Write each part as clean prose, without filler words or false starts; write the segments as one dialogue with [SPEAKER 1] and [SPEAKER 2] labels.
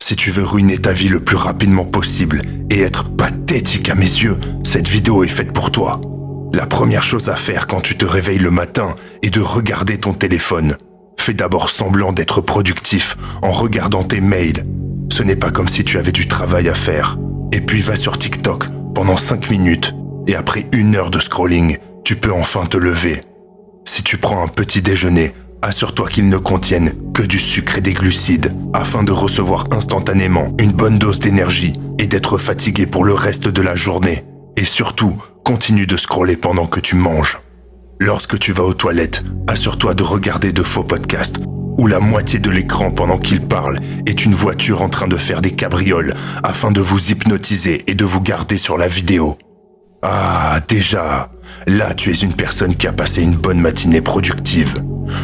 [SPEAKER 1] Si tu veux ruiner ta vie le plus rapidement possible et être pathétique à mes yeux, cette vidéo est faite pour toi. La première chose à faire quand tu te réveilles le matin est de regarder ton téléphone. Fais d'abord semblant d'être productif en regardant tes mails. Ce n'est pas comme si tu avais du travail à faire. Et puis va sur TikTok pendant 5 minutes et après 1 heure de scrolling, tu peux enfin te lever. Si tu prends un petit déjeuner, assure-toi qu'il ne contienne que du sucre et des glucides afin de recevoir instantanément une bonne dose d'énergie et d'être fatigué pour le reste de la journée. Et surtout, continue de scroller pendant que tu manges. Lorsque tu vas aux toilettes, assure-toi de regarder de faux podcasts où la moitié de l'écran pendant qu'ils parlent est une voiture en train de faire des cabrioles afin de vous hypnotiser et de vous garder sur la vidéo. Ah, déjà, là tu es une personne qui a passé une bonne matinée productive.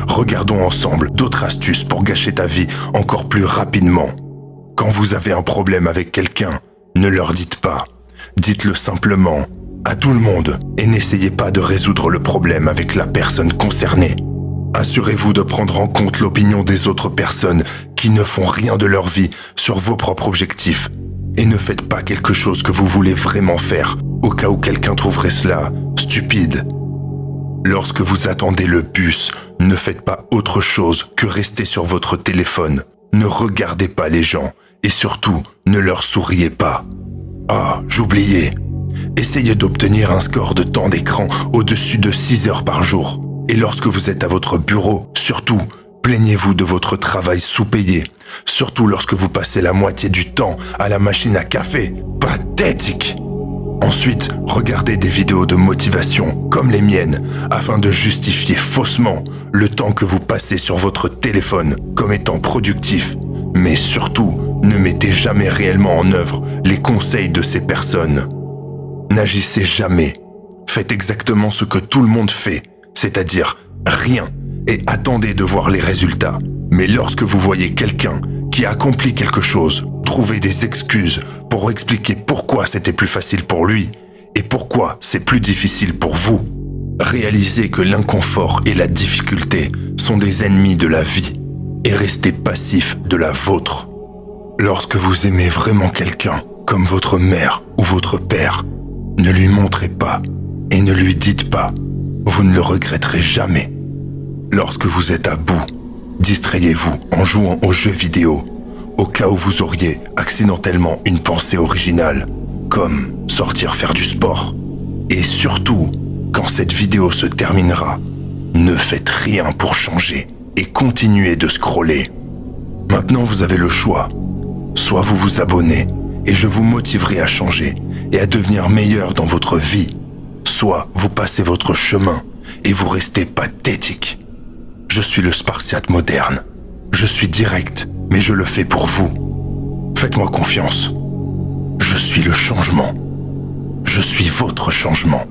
[SPEAKER 1] Regardons ensemble d'autres astuces pour gâcher ta vie encore plus rapidement. Quand vous avez un problème avec quelqu'un, ne leur dites pas. Dites-le simplement, à tout le monde, et n'essayez pas de résoudre le problème avec la personne concernée. Assurez-vous de prendre en compte l'opinion des autres personnes qui ne font rien de leur vie sur vos propres objectifs. Et ne faites pas quelque chose que vous voulez vraiment faire, au cas où quelqu'un trouverait cela stupide. Lorsque vous attendez le bus, ne faites pas autre chose que rester sur votre téléphone. Ne regardez pas les gens et surtout, ne leur souriez pas. Ah, j'oubliais. Essayez d'obtenir un score de temps d'écran au-dessus de 6 heures par jour. Et lorsque vous êtes à votre bureau, surtout, plaignez-vous de votre travail sous-payé. Surtout lorsque vous passez la moitié du temps à la machine à café. Pathétique! Ensuite, regardez des vidéos de motivation comme les miennes afin de justifier faussement le temps que vous passez sur votre téléphone comme étant productif. Mais surtout, ne mettez jamais réellement en œuvre les conseils de ces personnes. N'agissez jamais. Faites exactement ce que tout le monde fait, c'est-à-dire rien, et attendez de voir les résultats. Mais lorsque vous voyez quelqu'un qui accomplit quelque chose, trouvez des excuses pour expliquer pourquoi c'était plus facile pour lui et pourquoi c'est plus difficile pour vous. Réalisez que l'inconfort et la difficulté sont des ennemis de la vie et restez passif de la vôtre. Lorsque vous aimez vraiment quelqu'un, comme votre mère ou votre père, ne lui montrez pas et ne lui dites pas. Vous ne le regretterez jamais. Lorsque vous êtes à bout, distrayez-vous en jouant aux jeux vidéo, au cas où vous auriez accidentellement une pensée originale, comme sortir faire du sport. Et surtout, quand cette vidéo se terminera, ne faites rien pour changer et continuez de scroller. Maintenant, vous avez le choix. Soit vous vous abonnez et je vous motiverai à changer et à devenir meilleur dans votre vie. Soit vous passez votre chemin et vous restez pathétique. Je suis le Spartiate moderne. Je suis direct, mais je le fais pour vous. Faites-moi confiance. Je suis le changement. Je suis votre changement.